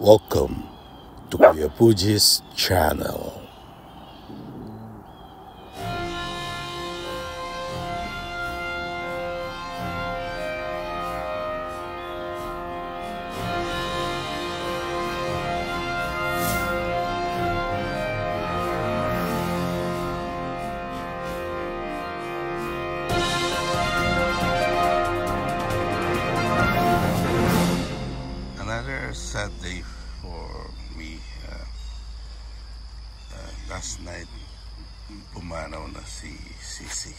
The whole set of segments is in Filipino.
Welcome to Kuya Puji's channel. Another sad day for me. Last night, pumanaw na si Sisi.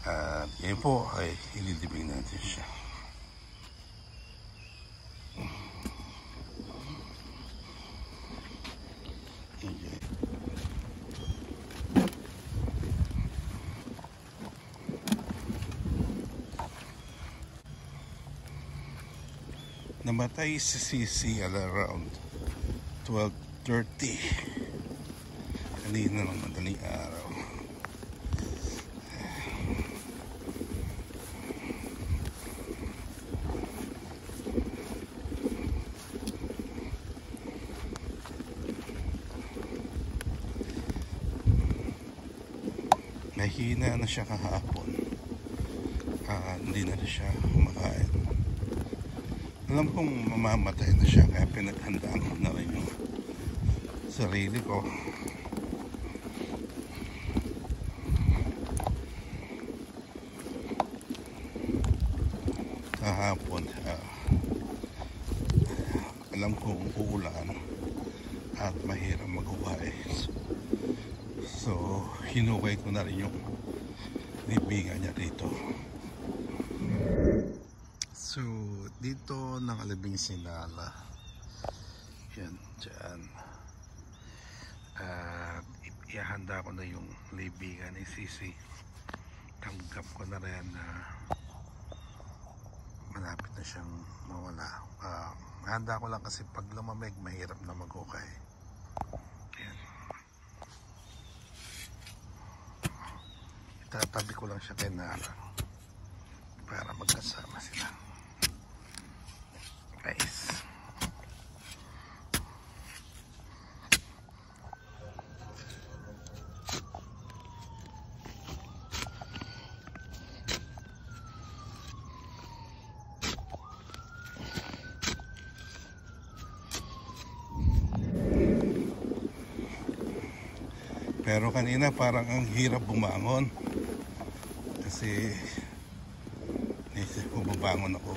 At ngayon po ay ililibing natin siya. Namatay si Sisi around 12:30 kanina ng madaling araw. Nahina na siya kahapon. Hindi na siya kumakain. Alam kong mamamatay na siya, kaya pinaghandaan ko na rin yung sarili ko. Kahapon, alam kong uulan at mahirap mag-uway. So, hinukay ko na rin yung libingan niya dito. So, dito nakalibing si Nala. Yan, dyan. At ihanda ko na yung libingan ni Sisi. Tanggap ko na rin na malapit na siyang mawala. Handa ko lang kasi pag lumamig, mahirap na mag-ukay. Yan. Itatabi ko lang siya kay Nala para magkasama sila. Guys, pero kanina parang ang hirap bumangon kasi bumabangon ako,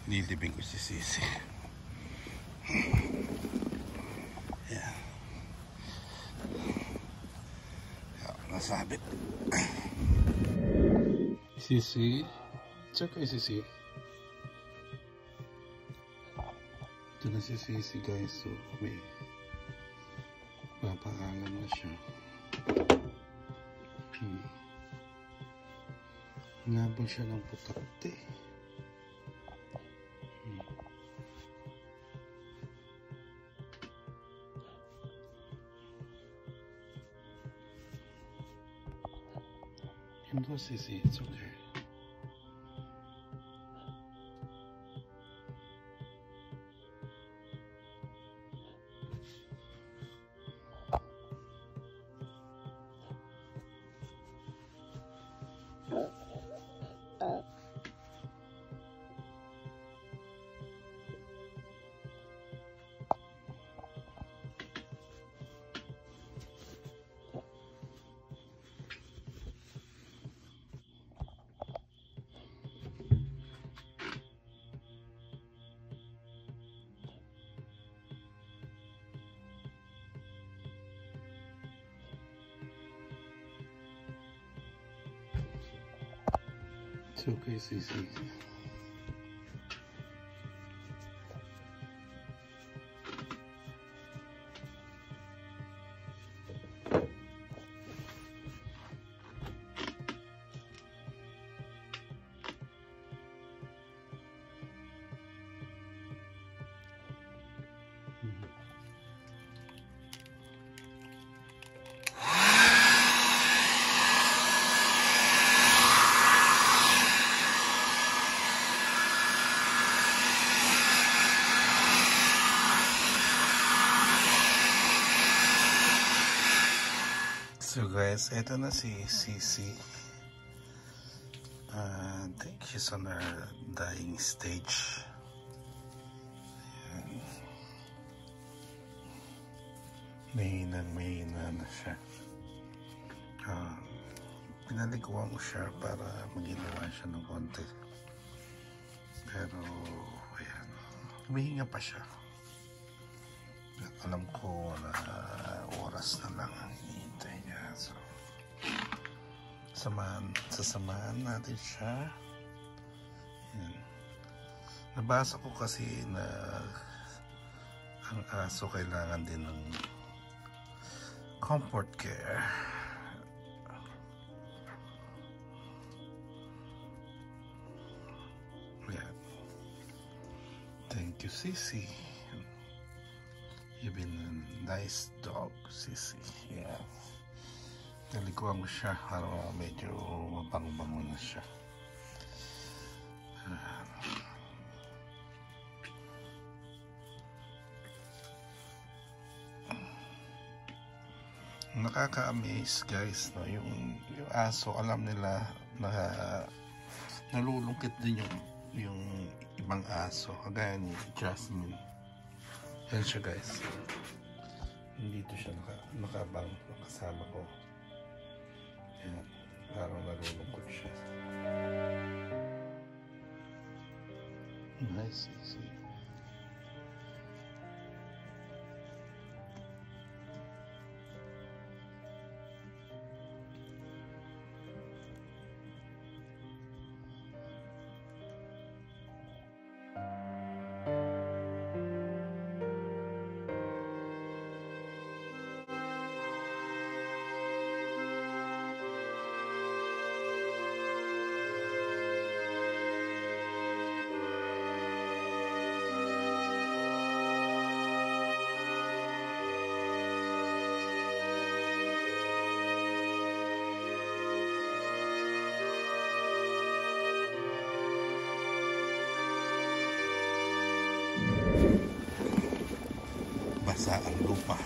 nilibing ko si Sisi. Yan. Nasabit. Sisi. Check kay Sisi. Ito na si Sisi, guys. So, may papangalan na siya. Nabang siya ng putakte. Can go, Sisi. It's okay. It's okay, Sisi. So guys, ito na si Sisi. I think she's on her dying stage. Ayan. Mahina na siya. Pinaliguan ko siya para maginawa siya ng konti. Pero, ayan. Humihinga pa siya. At alam ko na oras na lang ang hinihintay niya. So, sasamahan natin siya. Yan. Nabasa ko kasi na ang aso kailangan din ng comfort care. Yan. Thank you, Sisi. You've been a nice dog, Sisi. Yeah. Nalikuhan ko siya para medyo mabango-bango na siya. Nakaka-amaze guys, no? Yung aso, alam nila na nalulungkit din yung ibang aso. Kagaya ni Jasmine. Yan siya guys. Dito siya nakabang kasama ko. Yan. Parang nalulungkot siya. Nice, easy. Basa ang lupa.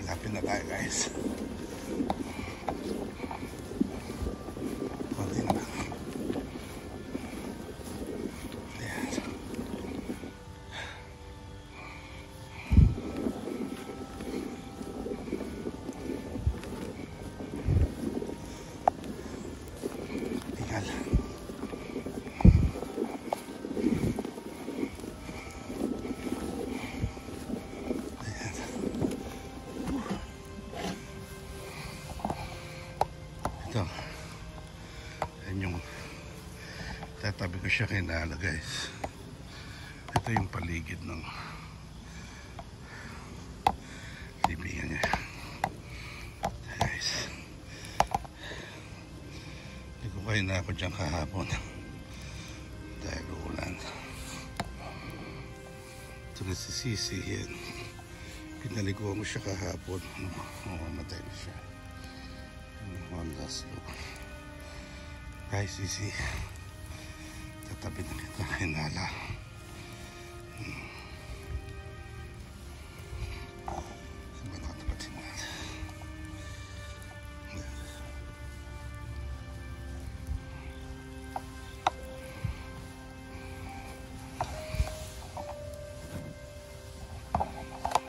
Lapit na tayo guys. Konti na lang. Ayan. Tinggal. Ito, yan yung tatabi ko siya kay Nala guys. Ito yung paligid ng libingan niya guys. Hindi ko kayo na ako dyan kahapon dahil ulan. Ito na si Sisi yan. Pinaliguan ko siya kahapon. Mamatay na siya. One last look. Hi Sisi, tatabi na kita kay Nala. Saan ba nakatapat si Nala?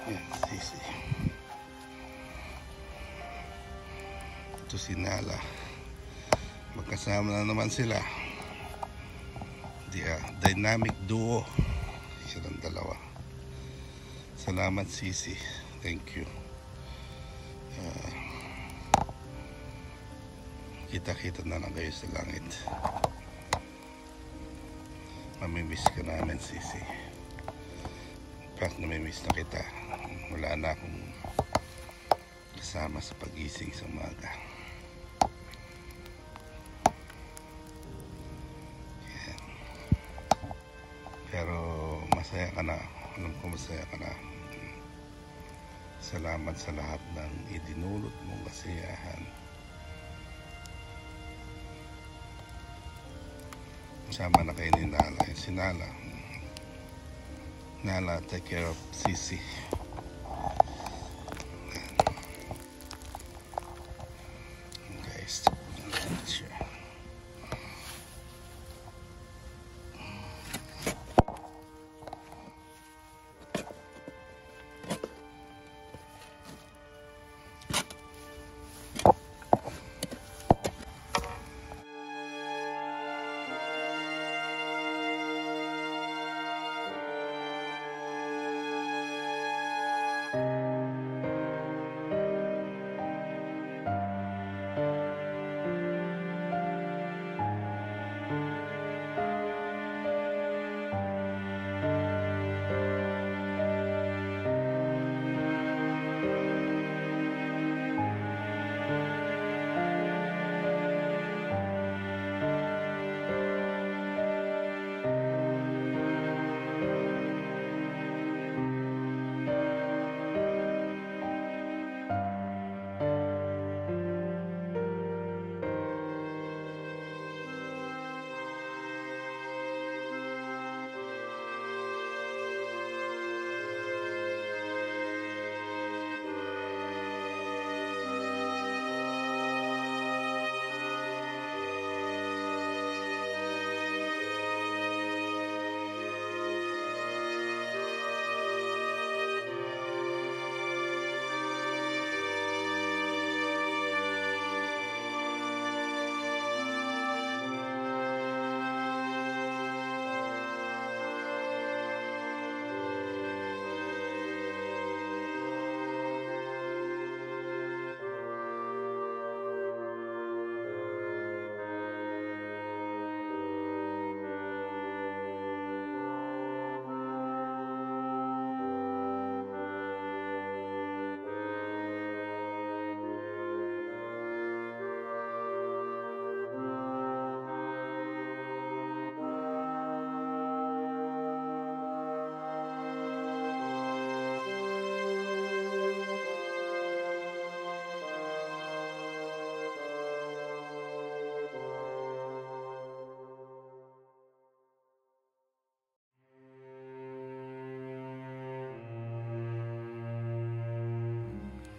Yan, Sisi. Ito si Nala. Magkasama na naman sila. Dynamic duo. Silang dalawa. Salamat Sisi. Thank you. Kita-kita na lang kayo sa langit. Mamimiss ka namin Sisi. In fact, namimiss na kita. Wala na akong kasama sa pagising sa umaga. Pero masaya ka na. Alam ko masaya ka na. Salamat sa lahat ng idinulot mong kasiyahan. Sama na kayo ni Nala. Si Nala, Nala, take care of Sisi. Guys, siya.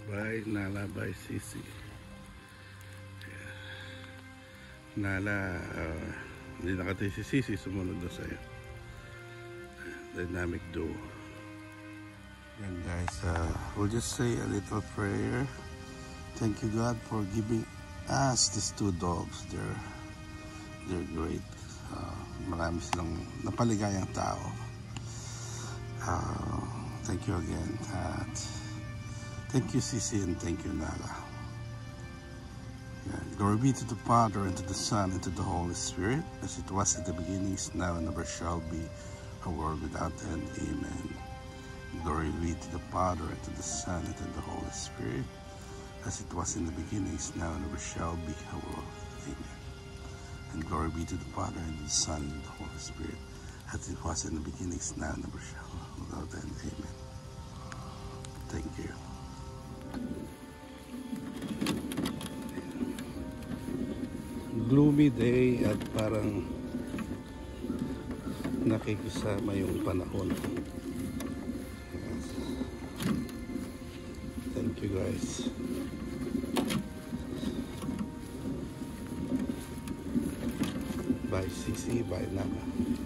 Bye, Nala, bye, Sisi. Nala, hindi nakatay si Sisi, sumunod na sa'yo. Dynamic duo. And guys, we'll just say a little prayer. Thank you, God, for giving us these two dogs. They're great. Marami silang napaligayang tao. Thank you again. Thank you, Sisi, and thank you, Nala. Glory be to the Father, and to the Son, and to the Holy Spirit, as it was in the beginning, is now, and ever shall be, a world without end. Amen. Glory be to the Father, and to the Son, and to the Holy Spirit, as it was in the beginning, is now, and ever shall be, a world. Amen. And glory be to the Father, and to the Son, and to the Holy Spirit, as it was in the beginning, is now, and ever shall be, without end. Amen. Thank you. Gloomy day at parang nakikisama yung panahon. Thank you, guys. Bye, Sisi. Bye, Nala.